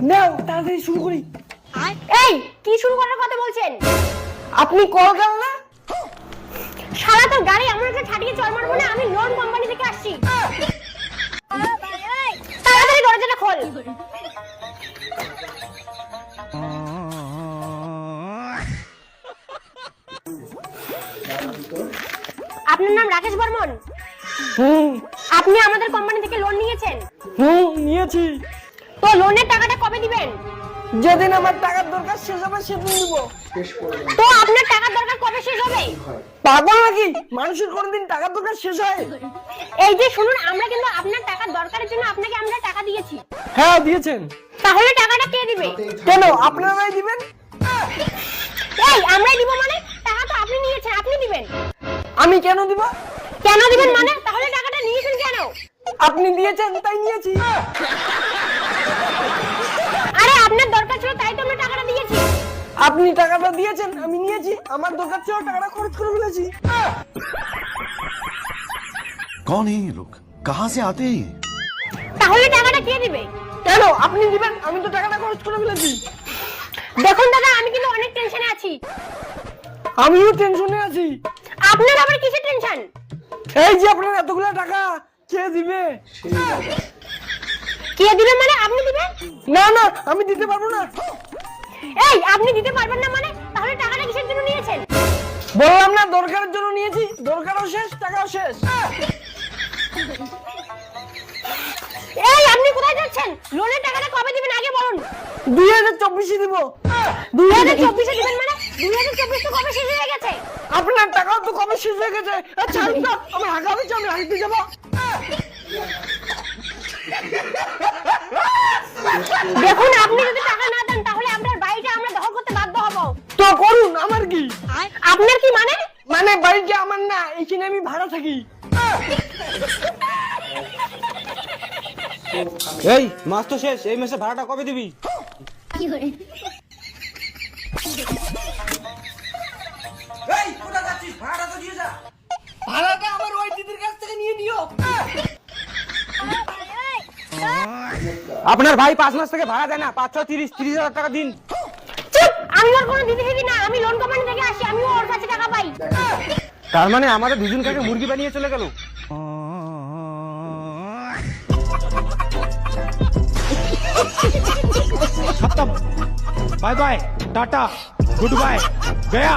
নাও তাড়াতাড়ি শুরু করি। এই কি শুরু করার কথা বলছেন? আপনি কল গেল না? সারা তোর গাড়ি এমন একটা ঠাটিয়ে চড় মারবো না, আমি লোন কোম্পানি থেকে আসছি। তাড়াতাড়ি দরজাটা খোল। আপনার নাম রাকেশ বর্মন? আপনি আমাদের কোম্পানি থেকে লোন নিয়েছেন? নিয়েছি। তো লোনের টাকাটা কবে দিবেন? যেদিন আমার টাকার দরকার শেষ হবে সেদিন দিব। তো আপনার টাকার দরকার কবে শেষ হবে? পাগল নাকি? মানুষের কোনদিন টাকার দরকার শেষ হয়? এই যে শুনুন, আমরা কিন্তু আপনার টাকার দরকারের জন্য আপনাকে আমরা টাকা দিয়েছি। হ্যাঁ দিয়েছেন। তাহলে টাকাটা কে দিবে? কেন আপনারাই দিবেন? এই আমরাই দিব মানে? টাকা তো আপনি নিয়েছেন, আপনি দিবেন। আমি কেন দিব? কেন দিবেন মানে? তাহলে টাকাটা নিয়েছেন কেন? আপনি দিয়েছেন তাই নিয়েছি। আরে আপনার দরকার ছিল তাই তো আমরা টাকাটা দিয়েছি। আপনি টাকাটা দিয়েছেন আমি নিয়েছি, আমার দরকার ছিল টাকাটা খরচ করে ফেলেছি। कौन है ये लोग? कहाँ से आते हैं ये? তাহলে টাকাটা কে দিবে? কেন আপনি দিবেন? আমি তো টাকাটা খরচ করে ফেলেছি। দেখুন দাদা, আমি কিন্তু অনেক টেনশনে আছি। আমিও টেনশনে আছি। আপনার আবার কিসের টেনশন? এই যে আপনার এতগুলো টাকা কে দিবে? কে দিবে মানে? আপনি দিবেন? না না আমি দিতে পারবো না। এই আপনি দিতে পারবেন না মানে? তাহলে টাকাটা কিসের জন্য নিয়েছেন? বললাম না দরকারের জন্য নিয়েছি, দরকারও শেষ টাকাও শেষ। এই আপনি কোথায় যাচ্ছেন? লোনের টাকাটা কবে দিবেন আগে বলুন। 2024 দিব। 2024 এ দিবেন মানে? 2024 তো কবে শেষ হয়ে গেছে। আপনার টাকাও তো কবে শেষ হয়ে গেছে। আচ্ছা আমার হাঁকা হয়েছে, আমি হাঁটতে যাবো। দেখুন, আপনি যদি টাকা না দেন তাহলে আপনার বাড়িটা আমরা দখল করতে বাধ্য হব। তো করুন, আমার কি? আপনার কি মানে? মানে বাড়িটা আমার না, এখানে আমি ভাড়া থাকি। এই মাস তো শেষ, এই মাসে ভাড়াটা কবে দিবি? এই কোথা যাচ্ছিস? ভাড়াটা তো দিয়ে যা। ভাড়াটা আমার ওই দিদির কাছ থেকে নিয়ে দিও। আপনার ভাই 5 মাস থেকে ভাড়া দেয় না। 5 6 30,000 টাকা দিন। চুপ! আমি ওর কোনো দিদি দিদি না, আমি লোন কোম্পানি থেকে আসি, আমি ওর কাছে টাকা পাই। তার মানে আমাদের দুজনকে মুরগি বানিয়ে চলে গেল। खत्म। Bye bye, tata, goodbye, गया।